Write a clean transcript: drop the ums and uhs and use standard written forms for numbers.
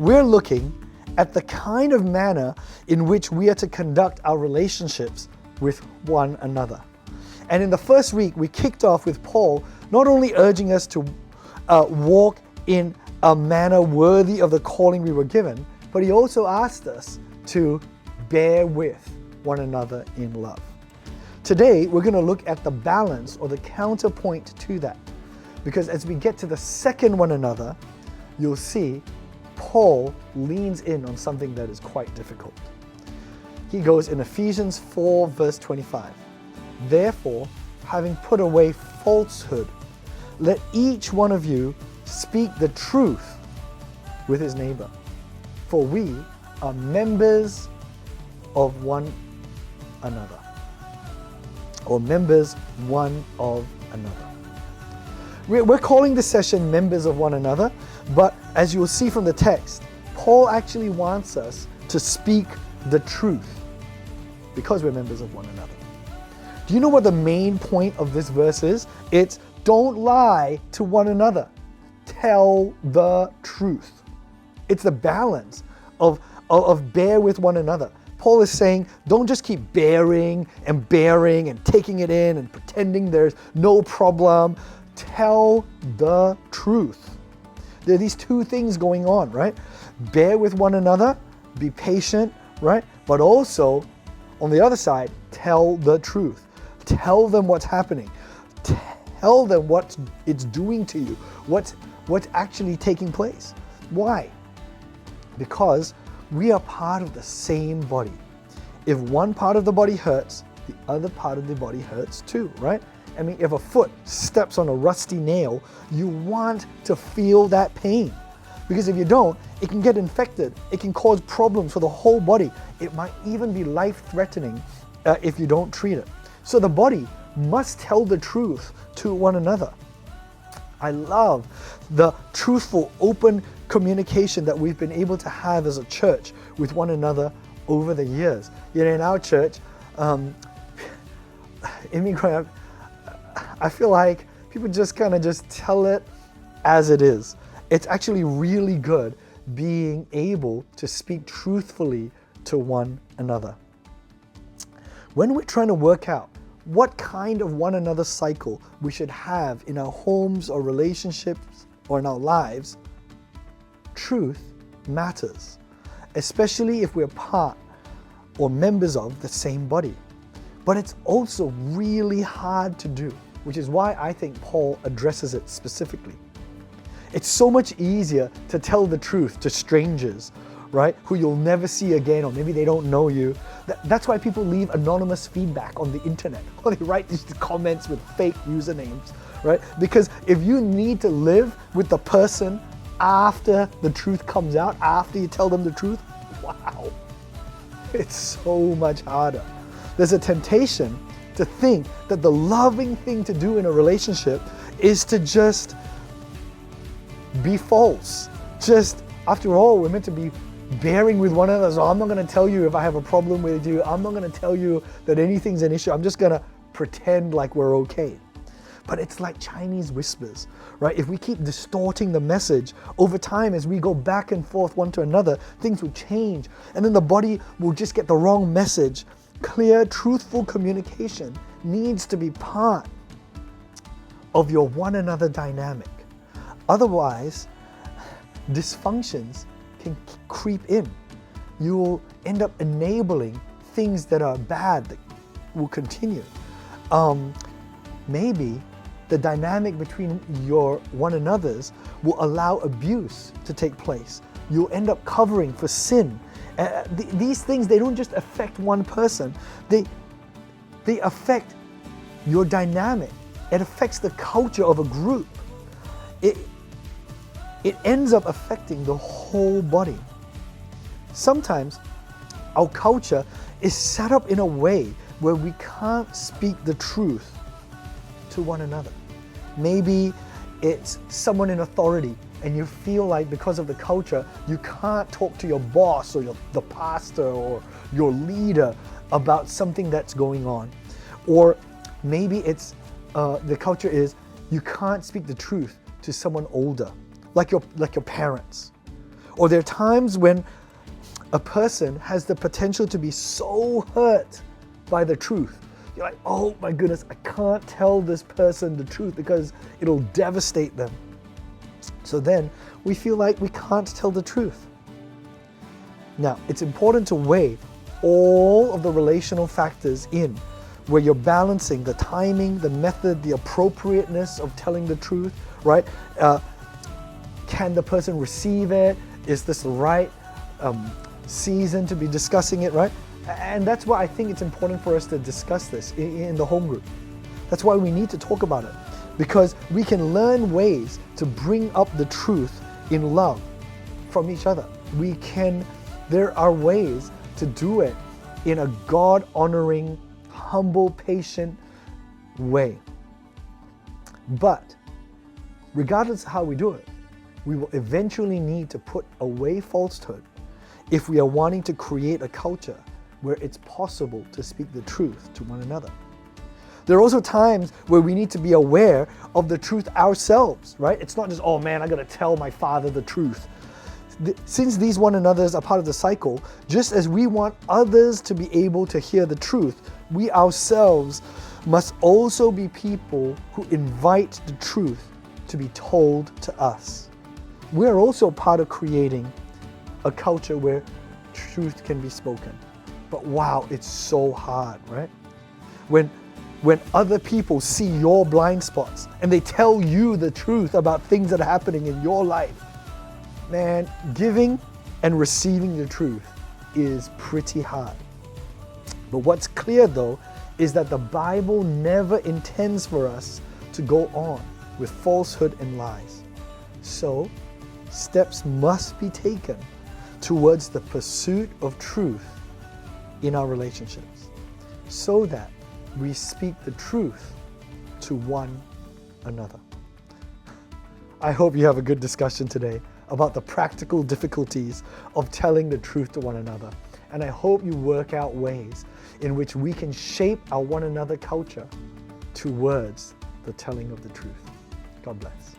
we're looking at the kind of manner in which we are to conduct our relationships with one another. And in the first week, we kicked off with Paul not only urging us to walk in a manner worthy of the calling we were given, but he also asked us to bear with one another in love. Today, we're going to look at the balance or the counterpoint to that. Because as we get to the second one another, you'll see Paul leans in on something that is quite difficult. He goes in Ephesians 4 verse 25. Therefore, having put away falsehood, let each one of you speak the truth with his neighbor. For we are members of one another. Or members one of another. We're calling this session Members of One Another, but as you will see from the text, Paul actually wants us to speak the truth because we're members of one another. Do you know what the main point of this verse is? It's don't lie to one another. Tell the truth. It's the balance of bear with one another. Paul is saying, don't just keep bearing and taking it in and pretending there's no problem. Tell the truth. There are these two things going on, right? Bear with one another, be patient, right? But also, on the other side, tell the truth. Tell them what's happening. Tell them what it's doing to you, what's actually taking place. Why? Because we are part of the same body. If one part of the body hurts, the other part of the body hurts too, right? I mean, if a foot steps on a rusty nail, you want to feel that pain. Because if you don't, it can get infected. It can cause problems for the whole body. It might even be life-threatening if you don't treat it. So the body must tell the truth to one another. I love the truthful, open communication that we've been able to have as a church with one another over the years. You know, in our church, in me growing up, I feel like people just kind of just tell it as it is. It's actually really good being able to speak truthfully to one another. When we're trying to work out what kind of one another cycle we should have in our homes or relationships or in our lives, truth matters, especially if we're part or members of the same body. But it's also really hard to do, which is why I think Paul addresses it specifically. It's so much easier to tell the truth to strangers, right, who you'll never see again, or maybe they don't know you. That's why people leave anonymous feedback on the internet, or they write these comments with fake usernames, right? Because if you need to live with the person after the truth comes out, after you tell them the truth, wow, it's so much harder. There's a temptation to think that the loving thing to do in a relationship is to just be false. Just, after all, we're meant to be bearing with one another. So I'm not going to tell you if I have a problem with you. I'm not going to tell you that anything's an issue. I'm just going to pretend like we're okay. But it's like Chinese whispers, right? If we keep distorting the message over time, as we go back and forth one to another, things will change. And then the body will just get the wrong message. Clear, truthful communication needs to be part of your one another dynamic. Otherwise, dysfunctions can creep in. You will end up enabling things that are bad that will continue. Maybe the dynamic between your one another's will allow abuse to take place. You'll end up covering for sin. These things, they don't just affect one person, they affect your dynamic. It affects the culture of a group. It ends up affecting the whole body. Sometimes our culture is set up in a way where we can't speak the truth to one another. Maybe it's someone in authority and you feel like because of the culture, you can't talk to your boss or the pastor or your leader about something that's going on. Or maybe it's the culture is you can't speak the truth to someone older, like your parents. Or there are times when a person has the potential to be so hurt by the truth. You're like, oh my goodness, I can't tell this person the truth because it'll devastate them. So then we feel like we can't tell the truth. Now, it's important to weigh all of the relational factors in, where you're balancing the timing, the method, the appropriateness of telling the truth, right? Can the person receive it? Is this the right season to be discussing it, right? And that's why I think it's important for us to discuss this in the home group. That's why we need to talk about it, because we can learn ways to bring up the truth in love from each other. There are ways to do it in a God-honoring, humble, patient way. But regardless of how we do it, we will eventually need to put away falsehood if we are wanting to create a culture where it's possible to speak the truth to one another. There are also times where we need to be aware of the truth ourselves, right? It's not just, oh man, I gotta tell my father the truth. Since these one another's are part of the cycle, just as we want others to be able to hear the truth, we ourselves must also be people who invite the truth to be told to us. We're also part of creating a culture where truth can be spoken. But wow, it's so hard, right? When other people see your blind spots and they tell you the truth about things that are happening in your life, man, giving and receiving the truth is pretty hard. But what's clear though is that the Bible never intends for us to go on with falsehood and lies. So, steps must be taken towards the pursuit of truth in our relationships, so that we speak the truth to one another. I hope you have a good discussion today about the practical difficulties of telling the truth to one another. And I hope you work out ways in which we can shape our one another culture towards the telling of the truth. God bless.